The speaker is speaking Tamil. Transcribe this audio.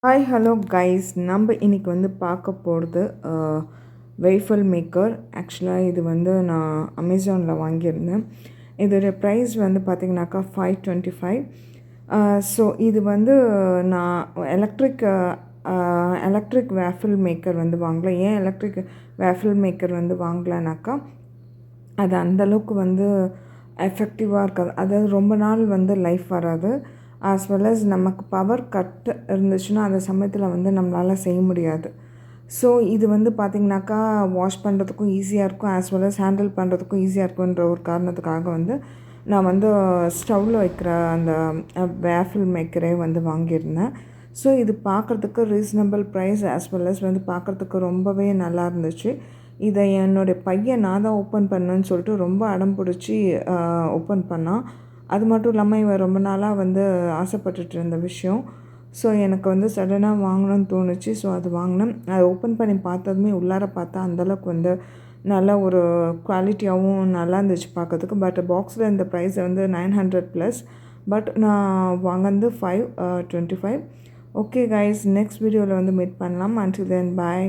ஹாய் ஹலோ கைஸ், நம்ம இன்றைக்கி வந்து பார்க்க போகிறது வெய்ஃபல் மேக்கர். ஆக்சுவலாக இது வந்து நான் அமேசானில் வாங்கியிருந்தேன். இதோடைய ப்ரைஸ் வந்து பார்த்திங்கனாக்கா $525. ஸோ இது வந்து நான் எலக்ட்ரிக் வேஃபில் மேக்கர் வந்து வாங்கலை. ஏன் எலக்ட்ரிக் வேஃபில் மேக்கர் வந்து வாங்கலைனாக்கா, அது அந்தளவுக்கு வந்து எஃபெக்டிவாக இருக்காது. அதாவது ரொம்ப நாள் வந்து லைஃப் வராது. ஆஸ் வெல் அஸ் நமக்கு பவர் கட் இருந்துச்சுன்னா அந்த சமயத்தில் வந்து நம்மளால் செய்ய முடியாது. ஸோ இது வந்து பார்த்திங்கனாக்கா வாஷ் பண்ணுறதுக்கும் ஈஸியாக இருக்கும், ஆஸ் வெல் அஸ் ஹேண்டில் பண்ணுறதுக்கும் ஈஸியாக இருக்குன்ற ஒரு காரணத்துக்காக வந்து நான் வந்து ஸ்டவ்வில் வைக்கிற அந்த வேஃபில் மேக்கரே வந்து வாங்கியிருந்தேன். ஸோ இது பார்க்குறதுக்கு reasonable price, as well as வந்து பார்க்குறதுக்கு ரொம்பவே நல்லா இருந்துச்சு. இதை என்னுடைய பையன் நான் தான் ஓப்பன் பண்ணேன்னு சொல்லிட்டு ரொம்ப அடம் பிடிச்சி ஓப்பன் பண்ணான். அது மட்டும் இல்லாமல் இவன் ரொம்ப நாளாக வந்து ஆசைப்பட்டுட்டு இருந்த விஷயம். ஸோ எனக்கு வந்து சடனாக வாங்கணும்னு தோணுச்சு. ஸோ அது வாங்கினேன். அதை ஓப்பன் பண்ணி பார்த்ததுமே உள்ளார பார்த்தா அந்தளவுக்கு வந்து நல்ல ஒரு குவாலிட்டியாகவும் நல்லா இருந்துச்சு பார்க்கறதுக்கு. பட் பாக்ஸில் இந்த ப்ரைஸ் வந்து 900+. பட் நான் வாங்கினது $525. ஓகே கைஸ், நெக்ஸ்ட் வீடியோவில் வந்து மீட் பண்ணலாம். அன்டில் தென் பாய்.